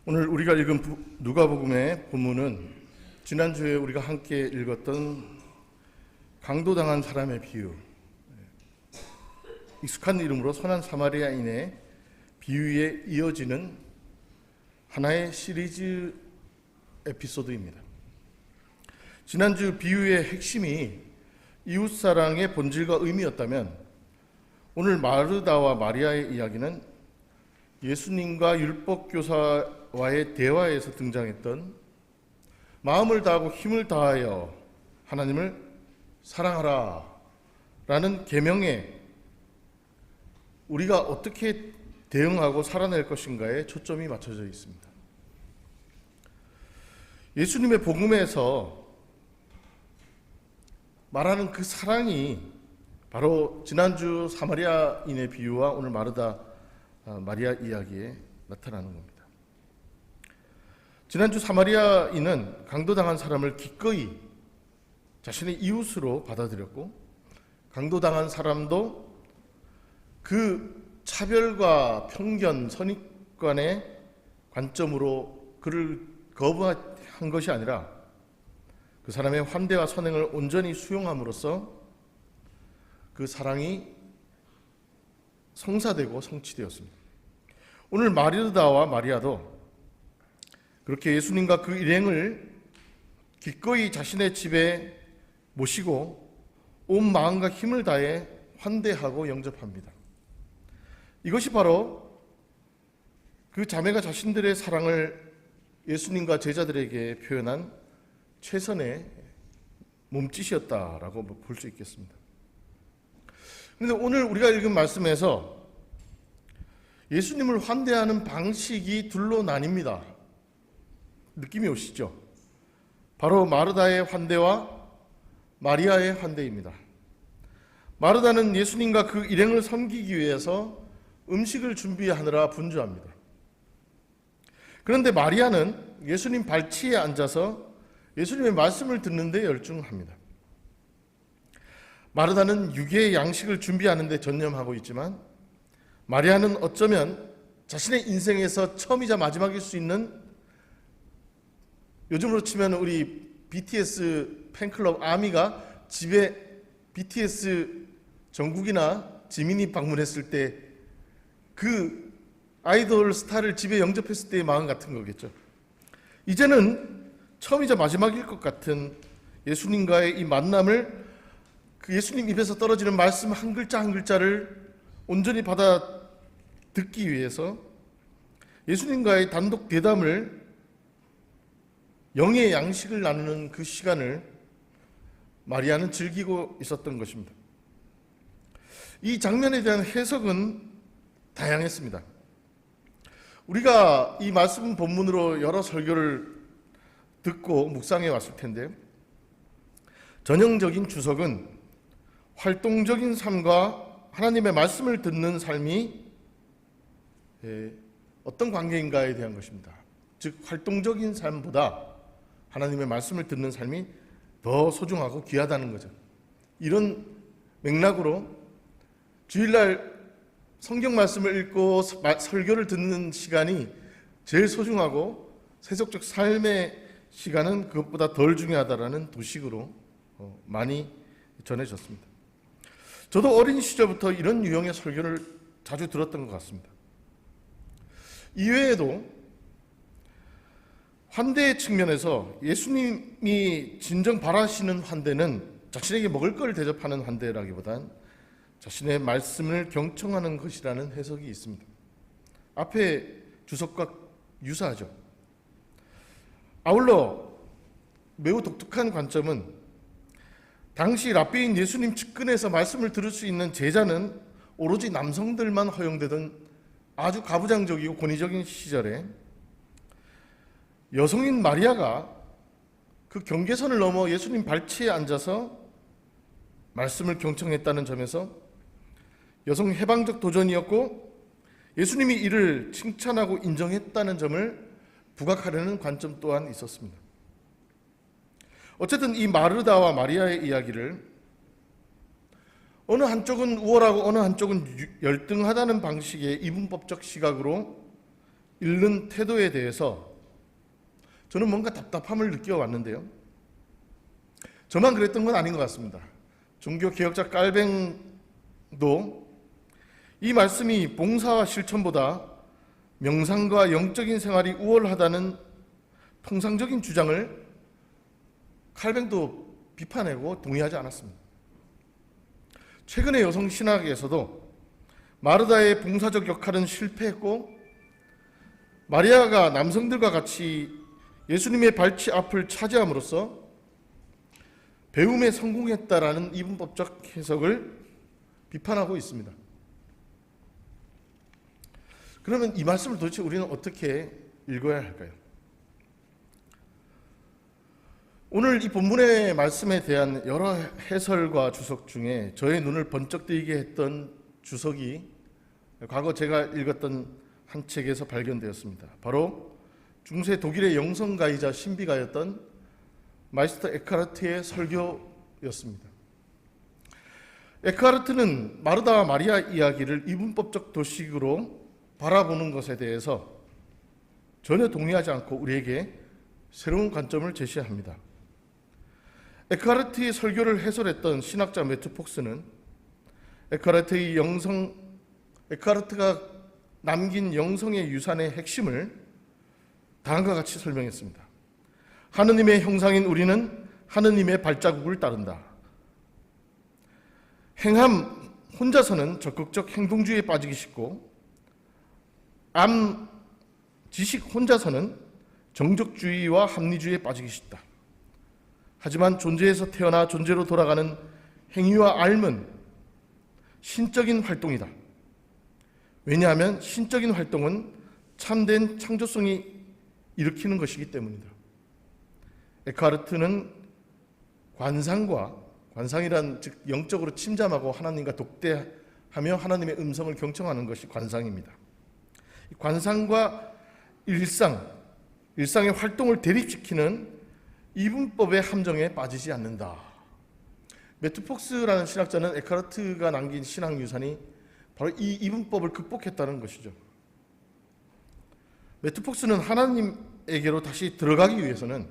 오늘 우리가 읽은 누가복음의 본문은 지난주에 우리가 함께 읽었던 강도당한 사람의 비유, 익숙한 이름으로 선한 사마리아인의 비유에 이어지는 하나의 시리즈 에피소드입니다. 지난주 비유의 핵심이 이웃사랑의 본질과 의미였다면 오늘 마르다와 마리아의 이야기는 예수님과 율법교사와의 대화에서 등장했던 마음을 다하고 힘을 다하여 하나님을 사랑하라 라는 계명에 우리가 어떻게 대응하고 살아낼 것인가에 초점이 맞춰져 있습니다. 예수님의 복음에서 말하는 그 사랑이 바로 지난주 사마리아인의 비유와 오늘 마르다 마리아 이야기에 나타나는 겁니다. 지난주 사마리아인은 강도당한 사람을 기꺼이 자신의 이웃으로 받아들였고, 강도당한 사람도 그 차별과 편견, 선입관의 관점으로 그를 거부한 것이 아니라 그 사람의 환대와 선행을 온전히 수용함으로써 그 사랑이 성사되고 성취되었습니다. 오늘 마르다와 마리아도 그렇게 예수님과 그 일행을 기꺼이 자신의 집에 모시고 온 마음과 힘을 다해 환대하고 영접합니다. 이것이 바로 그 자매가 자신들의 사랑을 예수님과 제자들에게 표현한 최선의 몸짓이었다라고 볼 수 있겠습니다. 그런데 오늘 우리가 읽은 말씀에서 예수님을 환대하는 방식이 둘로 나뉩니다. 느낌이 오시죠? 바로 마르다의 환대와 마리아의 환대입니다. 마르다는 예수님과 그 일행을 섬기기 위해서 음식을 준비하느라 분주합니다. 그런데 마리아는 예수님 발치에 앉아서 예수님의 말씀을 듣는 데 열중합니다. 마르다는 유괴의 양식을 준비하는 데 전념하고 있지만 마리아는 어쩌면 자신의 인생에서 처음이자 마지막일 수 있는, 요즘으로 치면 우리 BTS 팬클럽 아미가 집에 BTS 정국이나 지민이 방문했을 때 그 아이돌 스타를 집에 영접했을 때의 마음 같은 거겠죠. 이제는 처음이자 마지막일 것 같은 예수님과의 이 만남을, 그 예수님 입에서 떨어지는 말씀 한 글자 한 글자를 온전히 받아 듣기 위해서 예수님과의 단독 대담을, 영의 양식을 나누는 그 시간을 마리아는 즐기고 있었던 것입니다. 이 장면에 대한 해석은 다양했습니다. 우리가 이 말씀 본문으로 여러 설교를 듣고 묵상해 왔을 텐데, 전형적인 주석은 활동적인 삶과 하나님의 말씀을 듣는 삶이 어떤 관계인가에 대한 것입니다. 즉 활동적인 삶보다 하나님의 말씀을 듣는 삶이 더 소중하고 귀하다는 거죠. 이런 맥락으로 주일날 성경 말씀을 읽고 설교를 듣는 시간이 제일 소중하고 세속적 삶의 시간은 그것보다 덜 중요하다라는 도식으로 많이 전해졌습니다. 저도 어린 시절부터 이런 유형의 설교를 자주 들었던 것 같습니다. 이외에도 환대의 측면에서 예수님이 진정 바라시는 환대는 자신에게 먹을 걸 대접하는 환대라기보단 자신의 말씀을 경청하는 것이라는 해석이 있습니다. 앞에 주석과 유사하죠. 아울러 매우 독특한 관점은 당시 랍비인 예수님 측근에서 말씀을 들을 수 있는 제자는 오로지 남성들만 허용되던 아주 가부장적이고 권위적인 시절에 여성인 마리아가 그 경계선을 넘어 예수님 발치에 앉아서 말씀을 경청했다는 점에서 여성 해방적 도전이었고, 예수님이 이를 칭찬하고 인정했다는 점을 부각하려는 관점 또한 있었습니다. 어쨌든 이 마르다와 마리아의 이야기를 어느 한쪽은 우월하고 어느 한쪽은 열등하다는 방식의 이분법적 시각으로 잃는 태도에 대해서 저는 뭔가 답답함을 느껴왔는데요. 저만 그랬던 건 아닌 것 같습니다. 종교개혁자 깔뱅도 이 말씀이 봉사와 실천보다 명상과 영적인 생활이 우월하다는 통상적인 주장을 칼뱅도 비판하고 동의하지 않았습니다. 최근의 여성 신학에서도 마르다의 봉사적 역할은 실패했고 마리아가 남성들과 같이 예수님의 발치 앞을 차지함으로써 배움에 성공했다라는 이분법적 해석을 비판하고 있습니다. 그러면 이 말씀을 도대체 우리는 어떻게 읽어야 할까요? 오늘 이 본문의 말씀에 대한 여러 해설과 주석 중에 저의 눈을 번쩍 뜨이게 했던 주석이 과거 제가 읽었던 한 책에서 발견되었습니다. 바로 중세 독일의 영성가이자 신비가였던 마이스터 에크하르트의 설교였습니다. 에크하르트는 마르다와 마리아 이야기를 이분법적 도식으로 바라보는 것에 대해서 전혀 동의하지 않고 우리에게 새로운 관점을 제시합니다. 에크하르트의 설교를 해설했던 신학자 매튜 폭스는 에크하르트가 남긴 영성의 유산의 핵심을 다음과 같이 설명했습니다. 하느님의 형상인 우리는 하느님의 발자국을 따른다. 행함 혼자서는 적극적 행동주의에 빠지기 쉽고 지식 혼자서는 정적주의와 합리주의에 빠지기 쉽다. 하지만 존재에서 태어나 존재로 돌아가는 행위와 삶은 신적인 활동이다. 왜냐하면 신적인 활동은 참된 창조성이 일으키는 것이기 때문이다. 에크하르트는 관상이란 즉 영적으로 침잠하고 하나님과 독대하며 하나님의 음성을 경청하는 것이 관상입니다. 관상과 일상의 활동을 대립시키는 이분법의 함정에 빠지지 않는다. 매튜 폭스라는 신학자는 에크하르트가 남긴 신학 유산이 바로 이 이분법을 극복했다는 것이죠. 매튜 폭스는 하나님에게로 다시 들어가기 위해서는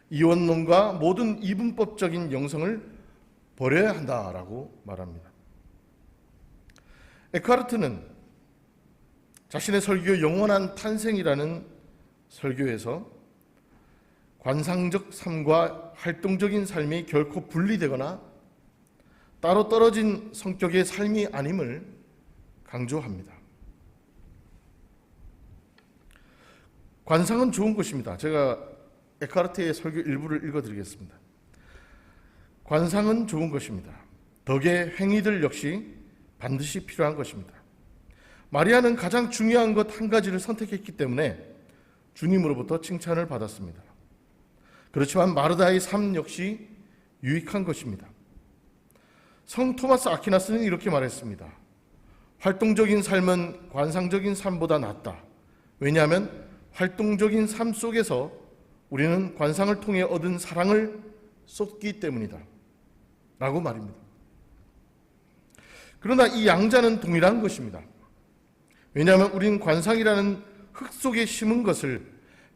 이원론과 모든 이분법적인 영성을 버려야 한다라고 말합니다. 에크하르트는 자신의 설교 영원한 탄생이라는 설교에서 관상적 삶과 활동적인 삶이 결코 분리되거나 따로 떨어진 성격의 삶이 아님을 강조합니다. 관상은 좋은 것입니다. 제가 에크하르트의 설교 일부를 읽어드리겠습니다. 관상은 좋은 것입니다. 덕의 행위들 역시 반드시 필요한 것입니다. 마리아는 가장 중요한 것 한 가지를 선택했기 때문에 주님으로부터 칭찬을 받았습니다. 그렇지만 마르다의 삶 역시 유익한 것입니다. 성 토마스 아퀴나스는 이렇게 말했습니다. 활동적인 삶은 관상적인 삶보다 낫다. 왜냐하면 활동적인 삶 속에서 우리는 관상을 통해 얻은 사랑을 쏟기 때문이다. 라고 말입니다. 그러나 이 양자는 동일한 것입니다. 왜냐하면 우리는 관상이라는 흙 속에 심은 것을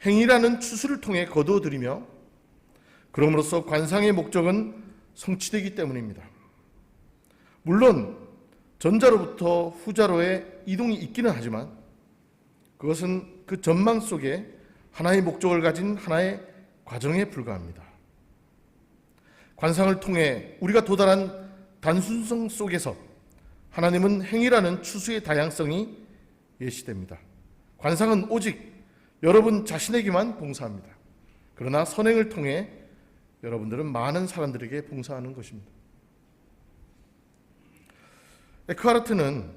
행위라는 추수를 통해 거두어들이며 그럼으로써 관상의 목적은 성취되기 때문입니다. 물론 전자로부터 후자로의 이동이 있기는 하지만 그것은 그 전망 속에 하나의 목적을 가진 하나의 과정에 불과합니다. 관상을 통해 우리가 도달한 단순성 속에서 하나님은 행위라는 추수의 다양성이 예시됩니다. 관상은 오직 여러분 자신에게만 봉사합니다. 그러나 선행을 통해 여러분들은 많은 사람들에게 봉사하는 것입니다. 에크하르트는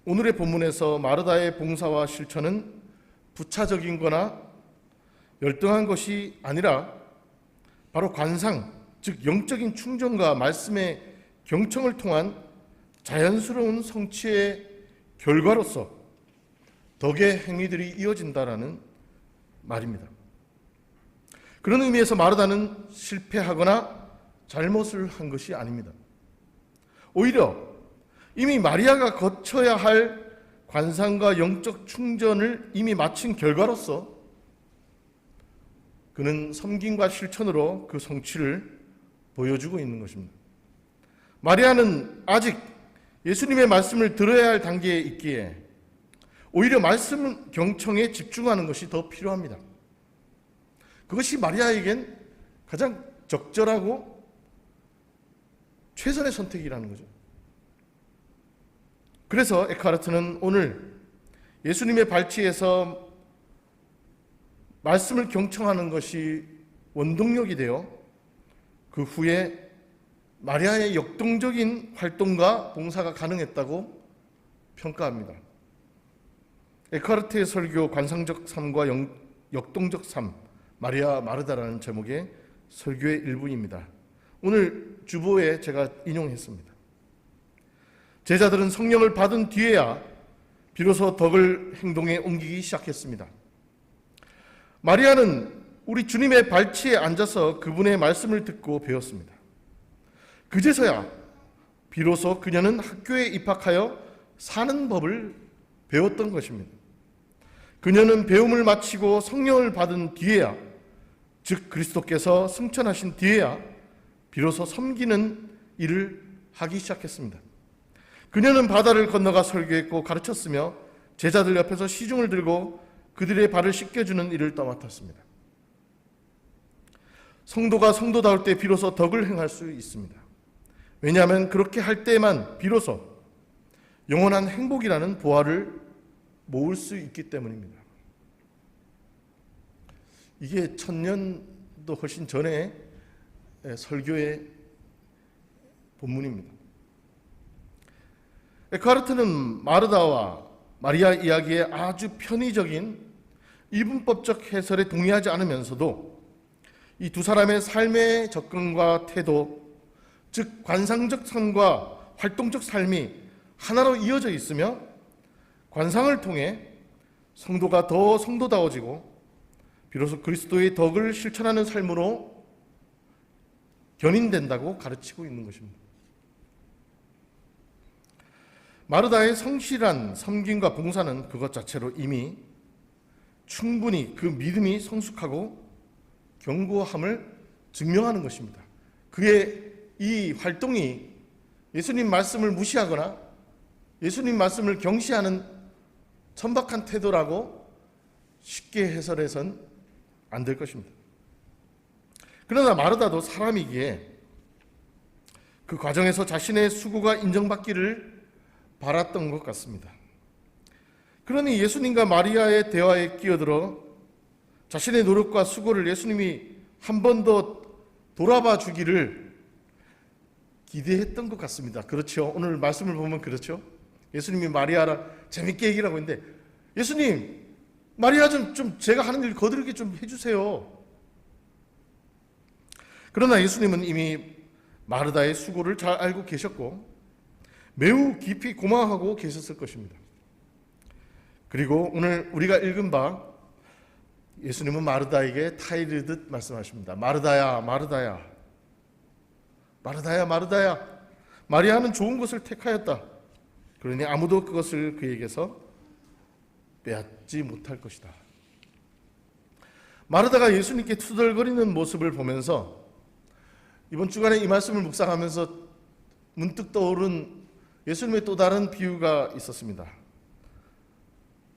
오늘의 본문에서 마르다의 봉사와 실천은 부차적인 거나 열등한 것이 아니라 바로 관상, 즉 영적인 충전과 말씀의 경청을 통한 자연스러운 성취의 결과로서 덕의 행위들이 이어진다라는 말입니다. 그런 의미에서 마르다는 실패하거나 잘못을 한 것이 아닙니다. 오히려 이미 마리아가 거쳐야 할 관상과 영적 충전을 이미 마친 결과로서 그는 섬김과 실천으로 그 성취를 보여주고 있는 것입니다. 마리아는 아직 예수님의 말씀을 들어야 할 단계에 있기에 오히려 말씀 경청에 집중하는 것이 더 필요합니다. 그것이 마리아에겐 가장 적절하고 최선의 선택이라는 거죠. 그래서 에크하르트는 오늘 예수님의 발치에서 말씀을 경청하는 것이 원동력이 되어 그 후에 마리아의 역동적인 활동과 봉사가 가능했다고 평가합니다. 에크하르트의 설교 관상적 삶과 역동적 삶, 마리아 마르다라는 제목의 설교의 일부입니다. 오늘 주보에 제가 인용했습니다. 제자들은 성령을 받은 뒤에야 비로소 덕을 행동에 옮기기 시작했습니다. 마리아는 우리 주님의 발치에 앉아서 그분의 말씀을 듣고 배웠습니다. 그제서야 비로소 그녀는 학교에 입학하여 사는 법을 배웠던 것입니다. 그녀는 배움을 마치고 성령을 받은 뒤에야, 즉 그리스도께서 승천하신 뒤에야 비로소 섬기는 일을 하기 시작했습니다. 그녀는 바다를 건너가 설교했고 가르쳤으며 제자들 옆에서 시중을 들고 그들의 발을 씻겨주는 일을 떠맡았습니다. 성도가 성도다울 때 비로소 덕을 행할 수 있습니다. 왜냐하면 그렇게 할 때만 비로소 영원한 행복이라는 보화를 모을 수 있기 때문입니다. 이게 1000년도 훨씬 전에 설교의 본문입니다. 에크하르트는 마르다와 마리아 이야기의 아주 편의적인 이분법적 해설에 동의하지 않으면서도 이 두 사람의 삶의 접근과 태도, 즉 관상적 삶과 활동적 삶이 하나로 이어져 있으며 관상을 통해 성도가 더 성도다워지고 비로소 그리스도의 덕을 실천하는 삶으로 견인된다고 가르치고 있는 것입니다. 마르다의 성실한 섬김과 봉사는 그것 자체로 이미 충분히 그 믿음이 성숙하고 견고함을 증명하는 것입니다. 그의 이 활동이 예수님 말씀을 무시하거나 예수님 말씀을 경시하는 천박한 태도라고 쉽게 해설해서는 안 될 것입니다. 그러나 마르다도 사람이기에 그 과정에서 자신의 수고가 인정받기를 바랐던 것 같습니다. 그러니 예수님과 마리아의 대화에 끼어들어 자신의 노력과 수고를 예수님이 한 번 더 돌아봐 주기를 기대했던 것 같습니다. 그렇죠? 오늘 말씀을 보면 그렇죠? 예수님이 마리아랑 재밌게 얘기를 하고 있는데 예수님, 마리아 좀 제가 하는 일 거들게 좀 해주세요. 그러나 예수님은 이미 마르다의 수고를 잘 알고 계셨고 매우 깊이 고마워하고 계셨을 것입니다. 그리고 오늘 우리가 읽은 바 예수님은 마르다에게 타이르듯 말씀하십니다. 마르다야, 마르다야, 마르다야, 마르다야, 마리아는 좋은 것을 택하였다. 그러니 아무도 그것을 그에게서 빼앗지 못할 것이다. 마르다가 예수님께 투덜거리는 모습을 보면서 이번 주간에 이 말씀을 묵상하면서 문득 떠오른 예수님의 또 다른 비유가 있었습니다.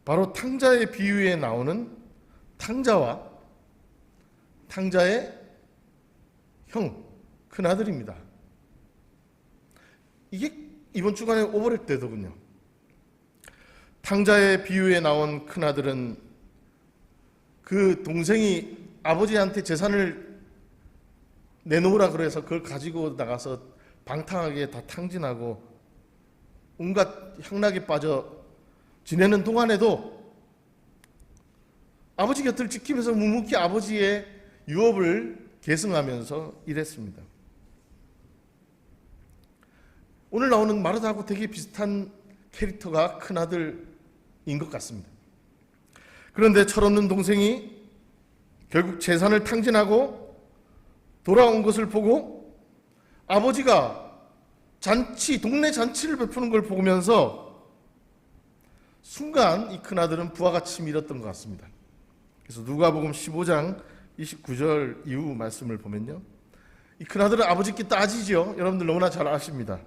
바로 탕자의 비유에 나오는 탕자와 탕자의 형, 큰아들입니다. 이게 이번 주간에 오버랩 되더군요. 탕자의 비유에 나온 큰아들은 그 동생이 아버지한테 재산을 내놓으라 그래서 그걸 가지고 나가서 방탕하게 다 탕진하고 온갖 향락에 빠져 지내는 동안에도 아버지 곁을 지키면서 묵묵히 아버지의 유업을 계승하면서 일했습니다. 오늘 나오는 마르다하고 되게 비슷한 캐릭터가 큰아들인 것 같습니다. 그런데 철없는 동생이 결국 재산을 탕진하고 돌아온 것을 보고 아버지가 동네 잔치를 베푸는 걸 보면서 순간 이 큰아들은 부하 같이 밀었던 것 같습니다. 그래서 누가복음 15장 29절 이후 말씀을 보면요, 이 큰아들은 아버지께 따지죠. 여러분들 너무나 잘 아십니다.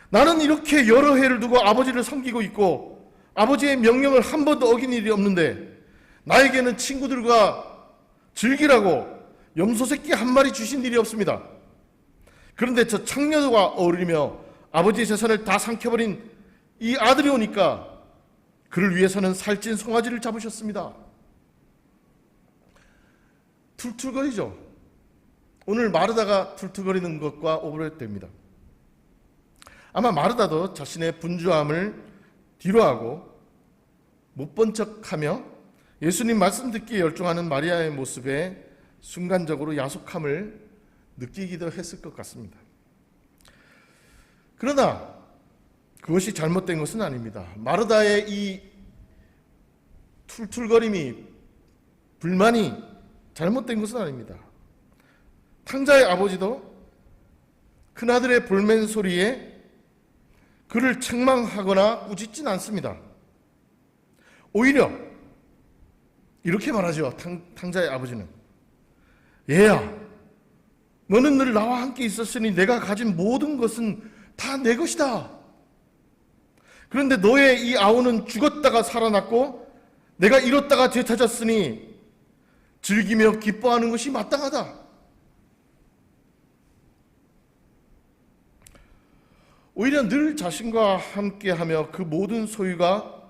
나는 이렇게 여러 해를 두고 아버지를 섬기고 있고 아버지의 명령을 한 번도 어긴 일이 없는데 나에게는 친구들과 즐기라고 염소 새끼 한 마리 주신 일이 없습니다. 그런데 저 창녀와 어울리며 아버지의 재산을 다 삼켜버린 이 아들이 오니까 그를 위해서는 살찐 송아지를 잡으셨습니다. 툴툴거리죠. 오늘 마르다가 툴툴거리는 것과 오버랩됩니다. 아마 마르다도 자신의 분주함을 뒤로하고 못 본 척하며 예수님 말씀 듣기에 열중하는 마리아의 모습에 순간적으로 야속함을 느끼기도 했을 것 같습니다. 그러나 그것이 잘못된 것은 아닙니다. 마르다의 이 툴툴거림이, 불만이 잘못된 것은 아닙니다. 탕자의 아버지도 큰아들의 볼멘 소리에 그를 책망하거나 꾸짖진 않습니다. 오히려 이렇게 말하죠. 탕자의 아버지는, 얘야, 너는 늘 나와 함께 있었으니 내가 가진 모든 것은 다 내 것이다. 그런데 너의 이 아우는 죽었다가 살아났고 내가 잃었다가 되찾았으니 즐기며 기뻐하는 것이 마땅하다. 오히려 늘 자신과 함께하며 그 모든 소유가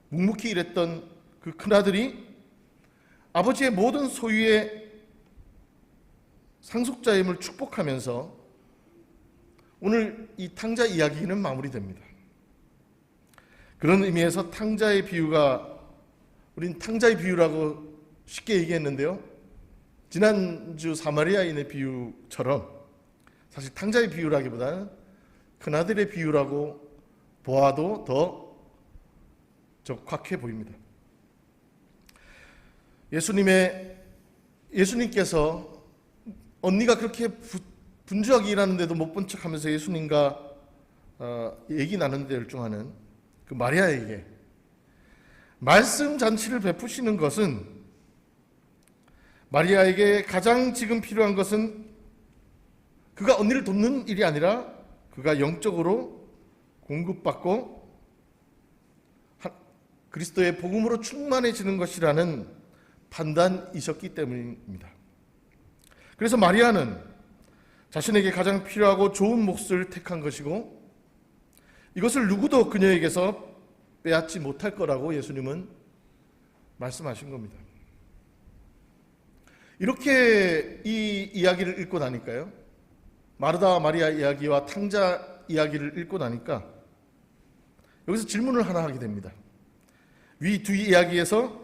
묵묵히 일했던 그 큰아들이 아버지의 모든 소유의 상속자임을 축복하면서 오늘 이 탕자 이야기는 마무리됩니다. 그런 의미에서 탕자의 비유가, 우린 탕자의 비유라고 쉽게 얘기했는데요, 지난주 사마리아인의 비유처럼 사실 탕자의 비유라기보다는 큰아들의 비유라고 보아도 더 적확해 보입니다. 예수님께서 언니가 그렇게 분주하게 일하는데도 못 본 척하면서 예수님과 얘기 나누는 데 열중하는 그 마리아에게 말씀 잔치를 베푸시는 것은, 마리아에게 가장 지금 필요한 것은 그가 언니를 돕는 일이 아니라 그가 영적으로 공급받고 그리스도의 복음으로 충만해지는 것이라는 판단이셨기 때문입니다. 그래서 마리아는 자신에게 가장 필요하고 좋은 몫을 택한 것이고 이것을 누구도 그녀에게서 빼앗지 못할 거라고 예수님은 말씀하신 겁니다. 이렇게 이 이야기를 읽고 나니까요, 마르다와 마리아 이야기와 탕자 이야기를 읽고 나니까 여기서 질문을 하나 하게 됩니다. 위 두 이야기에서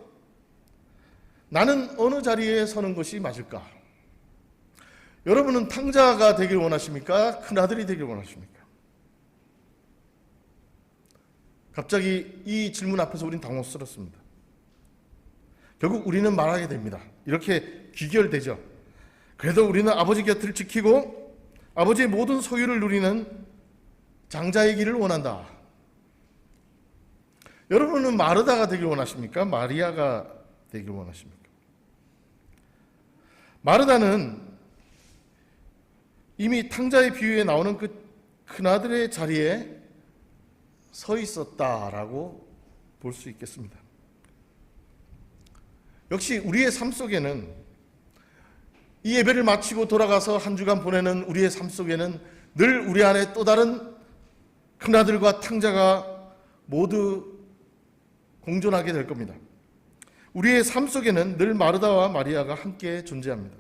나는 어느 자리에 서는 것이 맞을까? 여러분은 탕자가 되길 원하십니까? 큰아들이 되길 원하십니까? 갑자기 이 질문 앞에서 우린 당혹스럽습니다. 결국 우리는 말하게 됩니다. 이렇게 귀결되죠. 그래도 우리는 아버지 곁을 지키고 아버지의 모든 소유를 누리는 장자의 길을 원한다. 여러분은 마르다가 되길 원하십니까? 마리아가 되길 원하십니까? 마르다는 이미 탕자의 비유에 나오는 그 큰아들의 자리에 서 있었다라고 볼 수 있겠습니다. 역시 우리의 삶 속에는, 이 예배를 마치고 돌아가서 한 주간 보내는 우리의 삶 속에는 늘 우리 안에 또 다른 큰아들과 탕자가 모두 공존하게 될 겁니다. 우리의 삶 속에는 늘 마르다와 마리아가 함께 존재합니다.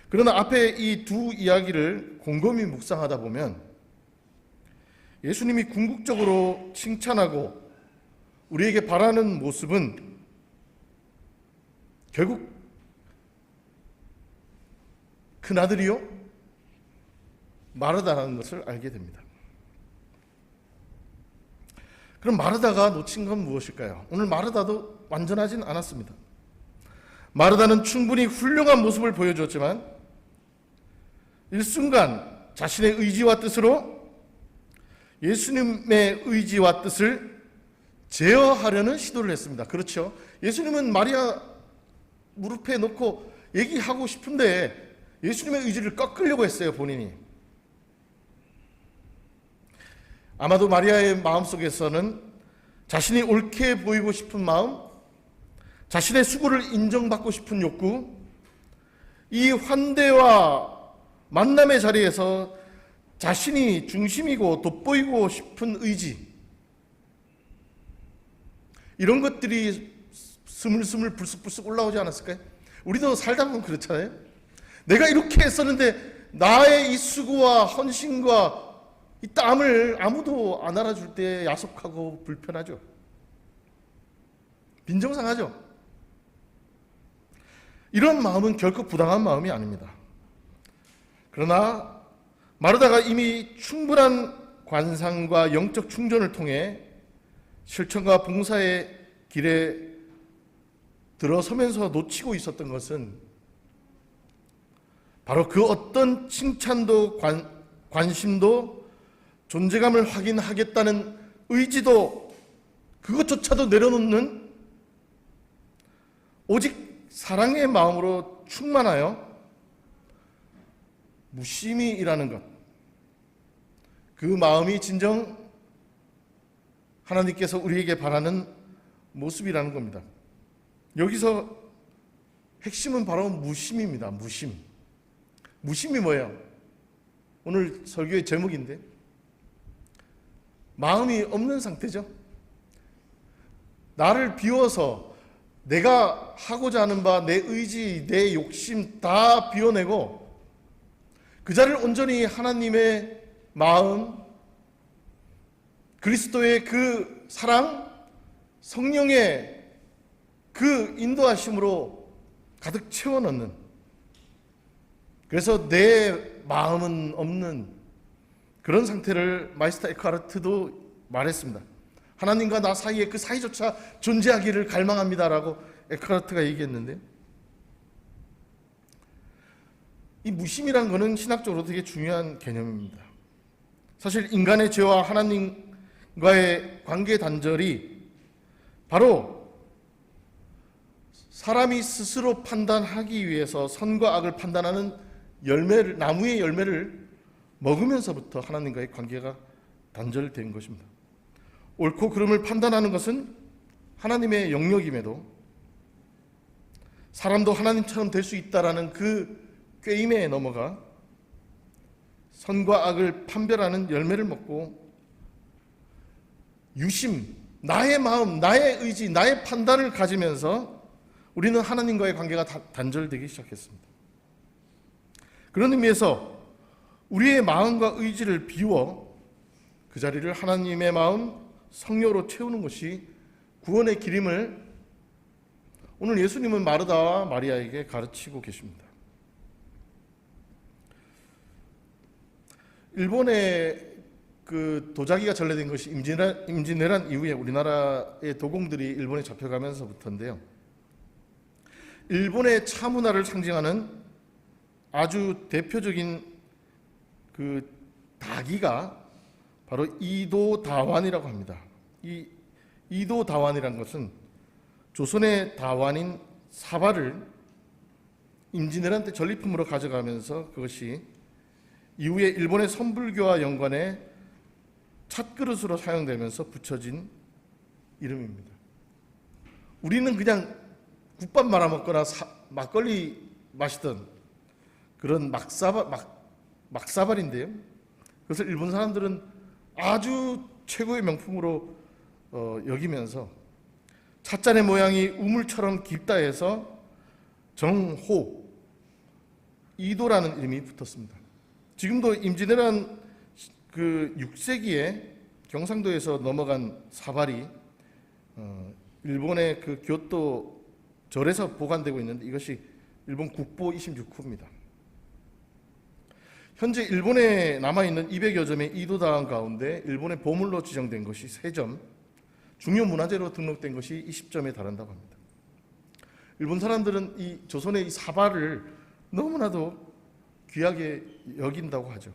그러나 앞에 이 두 이야기를 곰곰이 묵상하다 보면 예수님이 궁극적으로 칭찬하고 우리에게 바라는 모습은 결국 큰아들이요? 마르다라는 것을 알게 됩니다. 그럼 마르다가 놓친 건 무엇일까요? 오늘 마르다도 완전하진 않았습니다. 마르다는 충분히 훌륭한 모습을 보여줬지만 일순간 자신의 의지와 뜻으로 예수님의 의지와 뜻을 제어하려는 시도를 했습니다. 그렇죠? 예수님은 마리아 무릎에 놓고 얘기하고 싶은데 예수님의 의지를 꺾으려고 했어요, 본인이. 아마도 마리아의 마음속에서는 자신이 옳게 보이고 싶은 마음, 자신의 수고를 인정받고 싶은 욕구, 이 환대와 만남의 자리에서 자신이 중심이고 돋보이고 싶은 의지, 이런 것들이 스물스물 불쑥불쑥 올라오지 않았을까요? 우리도 살다 보면 그렇잖아요. 내가 이렇게 했었는데 나의 이 수고와 헌신과 이 땀을 아무도 안 알아줄 때 야속하고 불편하죠. 빈정상하죠. 이런 마음은 결코 부당한 마음이 아닙니다. 그러나 마르다가 이미 충분한 관상과 영적 충전을 통해 실천과 봉사의 길에 들어서면서 놓치고 있었던 것은 바로 그 어떤 칭찬도 관심도 존재감을 확인하겠다는 의지도 그것조차도 내려놓는 오직 사랑의 마음으로 충만하여 무심히 일하는 것, 그 마음이 진정 하나님께서 우리에게 바라는 모습이라는 겁니다. 여기서 핵심은 바로 무심입니다. 무심이 뭐예요? 오늘 설교의 제목인데 마음이 없는 상태죠. 나를 비워서 내가 하고자 하는 바, 내 의지, 내 욕심 다 비워내고 그 자리를 온전히 하나님의 마음, 그리스도의 그 사랑, 성령의 그 인도하심으로 가득 채워넣는, 그래서 내 마음은 없는 그런 상태를 마이스터 에크하르트도 말했습니다. 하나님과 나 사이에 그 사이조차 존재하기를 갈망합니다라고 에크하르트가 얘기했는데, 이 무심이라는 것은 신학적으로 되게 중요한 개념입니다. 사실 인간의 죄와 하나님과의 관계 단절이 바로 사람이 스스로 판단하기 위해서 선과 악을 판단하는 열매를, 나무의 열매를 먹으면서부터 하나님과의 관계가 단절된 것입니다. 옳고 그름을 판단하는 것은 하나님의 영역임에도 사람도 하나님처럼 될 수 있다라는 그 꾀임에 넘어가 선과 악을 판별하는 열매를 먹고 유심, 나의 마음, 나의 의지, 나의 판단을 가지면서 우리는 하나님과의 관계가 단절되기 시작했습니다. 그런 의미에서 우리의 마음과 의지를 비워 그 자리를 하나님의 마음, 성령으로 채우는 것이 구원의 길임을 오늘 예수님은 마르다와 마리아에게 가르치고 계십니다. 일본에 그 도자기가 전래된 것이 임진왜란 이후에 우리나라의 도공들이 일본에 잡혀가면서부터인데요. 일본의 차 문화를 상징하는 아주 대표적인 그 다기가 바로 이도다완이라고 합니다. 이 이도다완이라는 것은 조선의 다완인 사발을 임진왜란 때 전리품으로 가져가면서 그것이 이후에 일본의 선불교와 연관해 찻그릇으로 사용되면서 붙여진 이름입니다. 우리는 그냥 국밥 말아먹거나 막걸리 마시던 그런 막사발인데요. 그것을 일본 사람들은 아주 최고의 명품으로 여기면서 찻잔의 모양이 우물처럼 깊다 해서 정호, 이도라는 이름이 붙었습니다. 지금도 임진왜란 그 6세기에 경상도에서 넘어간 사발이 일본의 그 교토 절에서 보관되고 있는데 이것이 일본 국보 26호입니다. 현재 일본에 남아있는 200여 점의 이도다완 가운데 일본의 보물로 지정된 것이 3점, 중요 문화재로 등록된 것이 20점에 달한다고 합니다. 일본 사람들은 이 조선의 이 사발을 너무나도 귀하게 여긴다고 하죠.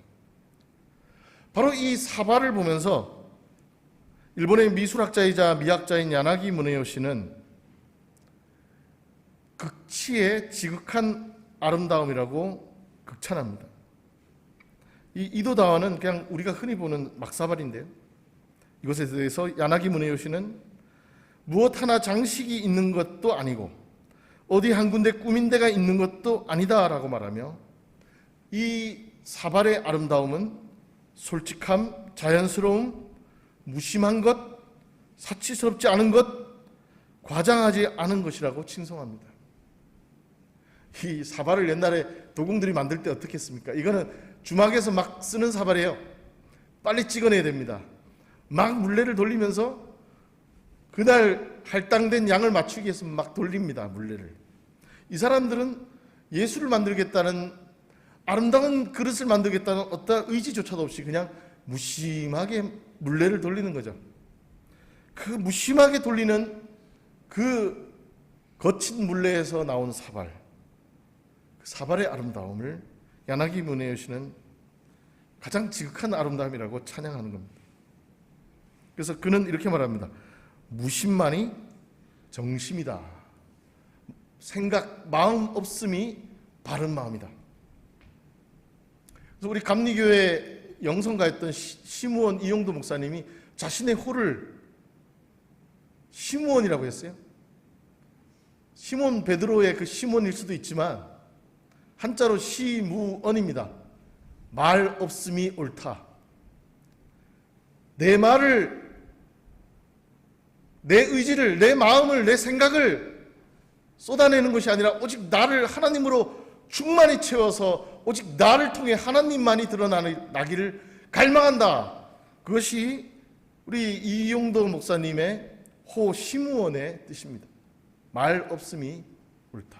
바로 이 사바를 보면서 일본의 미술학자이자 미학자인 야나기 무네요 씨는 극치의 지극한 아름다움이라고 극찬합니다. 이 이도다와는 그냥 우리가 흔히 보는 막사발인데요. 이것에 대해서 야나기 무네요 씨는 무엇 하나 장식이 있는 것도 아니고 어디 한 군데 꾸민 데가 있는 것도 아니다라고 말하며 이 사발의 아름다움은 솔직함, 자연스러움, 무심한 것, 사치스럽지 않은 것, 과장하지 않은 것이라고 칭송합니다. 이 사발을 옛날에 도공들이 만들 때 어떻게 했습니까? 이거는 주막에서 막 쓰는 사발이에요. 빨리 찍어내야 됩니다. 막 물레를 돌리면서 그날 할당된 양을 맞추기 위해서 막 돌립니다. 물레를. 이 사람들은 예술을 만들겠다는, 아름다운 그릇을 만들겠다는 어떤 의지조차도 없이 그냥 무심하게 물레를 돌리는 거죠. 그 무심하게 돌리는 그 거친 물레에서 나온 사발, 그 사발의 아름다움을 야나기 무네요 씨는 가장 지극한 아름다움이라고 찬양하는 겁니다. 그래서 그는 이렇게 말합니다. 무심만이 정심이다. 생각, 마음 없음이 바른 마음이다. 그래서 우리 감리교회 영성가였던 시무원 이용도 목사님이 자신의 호를 시무원이라고 했어요. 시몬 베드로의 그 시몬일 수도 있지만 한자로 시무언입니다. 말 없음이 옳다. 내 말을, 내 의지를, 내 마음을, 내 생각을 쏟아내는 것이 아니라 오직 나를 하나님으로 충만히 채워서 오직 나를 통해 하나님만이 드러나기를 갈망한다. 그것이 우리 이용도 목사님의 호 시무원의 뜻입니다. 말 없음이 옳다.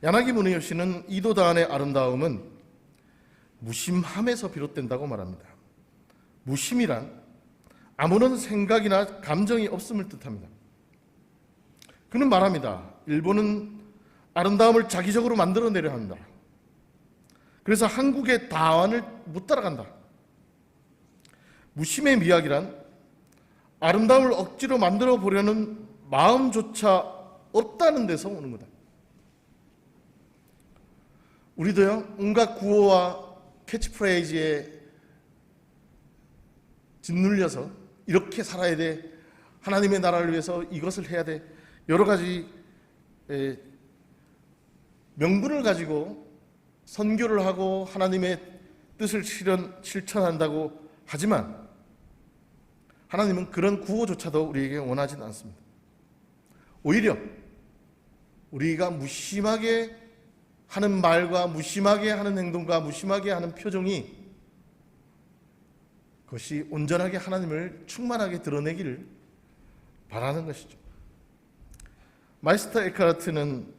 야나기 무네요 씨는 이도다안의 아름다움은 무심함에서 비롯된다고 말합니다. 무심이란 아무런 생각이나 감정이 없음을 뜻합니다. 그는 말합니다. 일본은 아름다움을 자기적으로 만들어내려 한다. 그래서 한국의 다안을 못 따라간다. 무심의 미학이란 아름다움을 억지로 만들어 보려는 마음조차 없다는 데서 오는 거다. 우리도요, 온갖 구호와 캐치프레이즈에 짓눌려서 이렇게 살아야 돼, 하나님의 나라를 위해서 이것을 해야 돼, 여러 가지 명분을 가지고 선교를 하고 하나님의 뜻을 실천한다고 하지만 하나님은 그런 구호조차도 우리에게 원하지는 않습니다. 오히려 우리가 무심하게 하는 말과 무심하게 하는 행동과 무심하게 하는 표정이 그것이 온전하게 하나님을 충만하게 드러내기를 바라는 것이죠. 마이스터 에크하르트는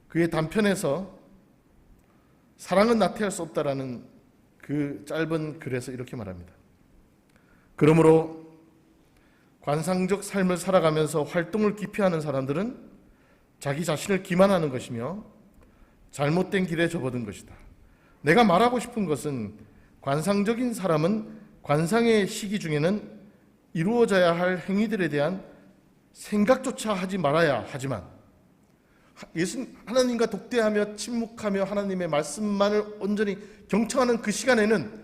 그의 단편에서 사랑은 나태할 수 없다라는 그 짧은 글에서 이렇게 말합니다. 그러므로 관상적 삶을 살아가면서 활동을 기피하는 사람들은 자기 자신을 기만하는 것이며 잘못된 길에 접어든 것이다. 내가 말하고 싶은 것은 관상적인 사람은 관상의 시기 중에는 이루어져야 할 행위들에 대한 생각조차 하지 말아야 하지만 하나님과 독대하며 침묵하며 하나님의 말씀만을 온전히 경청하는 그 시간에는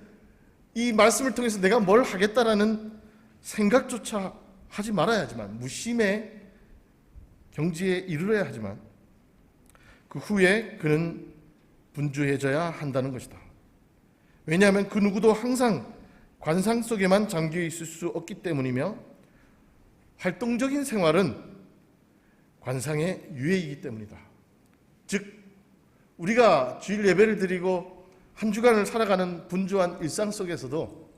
이 말씀을 통해서 내가 뭘 하겠다라는 생각조차 하지 말아야 하지만 무심의 경지에 이르러야 하지만 그 후에 그는 분주해져야 한다는 것이다. 왜냐하면 그 누구도 항상 관상 속에만 잠겨 있을 수 없기 때문이며 활동적인 생활은 관상의 유해이기 때문이다. 즉 우리가 주일 예배를 드리고 한 주간을 살아가는 분주한 일상 속에서도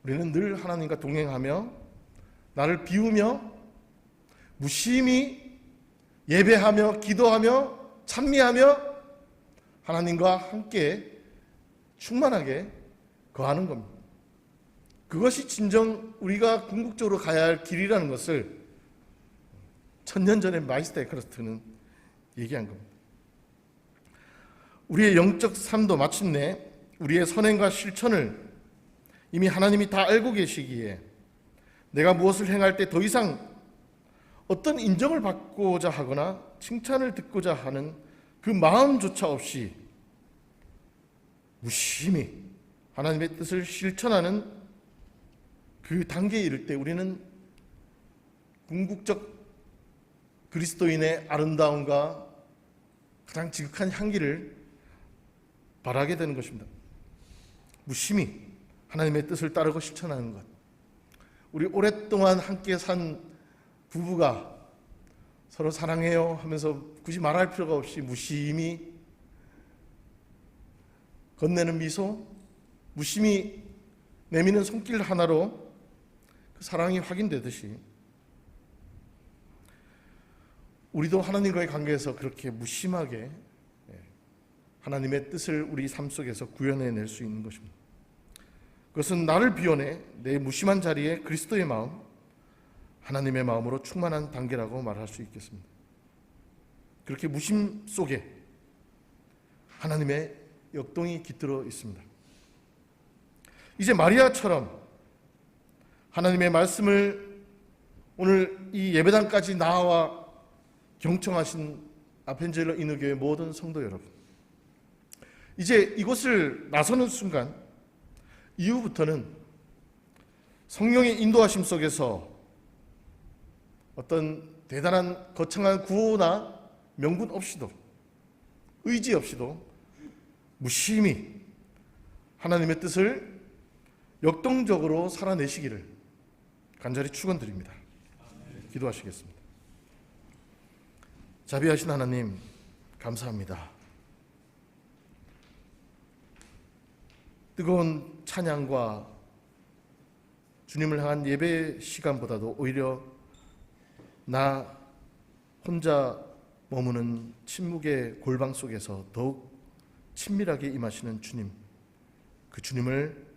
우리는 늘 하나님과 동행하며 나를 비우며 무심히 예배하며 기도하며 찬미하며 하나님과 함께 충만하게 거하는 겁니다. 그것이 진정 우리가 궁극적으로 가야 할 길이라는 것을 1000년 전에 마이스터 에크하르트는 얘기한 겁니다. 우리의 영적 삶도 마침내 우리의 선행과 실천을 이미 하나님이 다 알고 계시기에 내가 무엇을 행할 때 더 이상 어떤 인정을 받고자 하거나 칭찬을 듣고자 하는 그 마음조차 없이 무심히 하나님의 뜻을 실천하는 그 단계에 이를 때 우리는 궁극적 그리스도인의 아름다움과 가장 지극한 향기를 바라게 되는 것입니다. 무심히 하나님의 뜻을 따르고 실천하는 것. 우리 오랫동안 함께 산 부부가 서로 사랑해요 하면서 굳이 말할 필요가 없이 무심히 건네는 미소, 무심히 내미는 손길 하나로 그 사랑이 확인되듯이 우리도 하나님과의 관계에서 그렇게 무심하게 하나님의 뜻을 우리 삶 속에서 구현해낼 수 있는 것입니다. 그것은 나를 비워내 내 무심한 자리에 그리스도의 마음, 하나님의 마음으로 충만한 단계라고 말할 수 있겠습니다. 그렇게 무심 속에 하나님의 역동이 깃들어 있습니다. 이제 마리아처럼 하나님의 말씀을 오늘 이 예배당까지 나와 경청하신 아펜젤러 인후교회 모든 성도 여러분, 이제 이곳을 나서는 순간 이후부터는 성령의 인도하심 속에서 어떤 대단한 거창한 구호나 명분 없이도, 의지 없이도 무심히 하나님의 뜻을 역동적으로 살아내시기를 간절히 축원드립니다. 기도하시겠습니다. 자비하신 하나님, 감사합니다. 뜨거운 찬양과 주님을 향한 예배 시간보다도 오히려 나 혼자 머무는 침묵의 골방 속에서 더욱 친밀하게 임하시는 주님, 그 주님을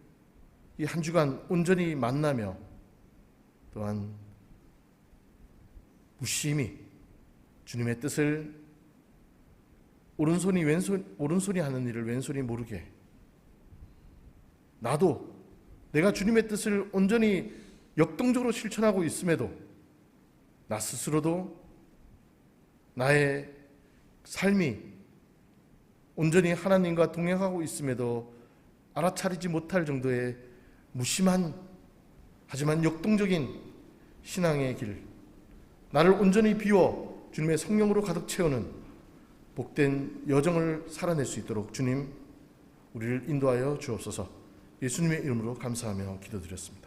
이 한 주간 온전히 만나며 또한 무심히 주님의 뜻을 오른손이 하는 일을 왼손이 모르게, 나도 내가 주님의 뜻을 온전히 역동적으로 실천하고 있음에도 나 스스로도 나의 삶이 온전히 하나님과 동행하고 있음에도 알아차리지 못할 정도의 무심한 하지만 역동적인 신앙의 길, 나를 온전히 비워 주님의 성령으로 가득 채우는 복된 여정을 살아낼 수 있도록 주님, 우리를 인도하여 주옵소서. 예수님의 이름으로 감사하며 기도드렸습니다.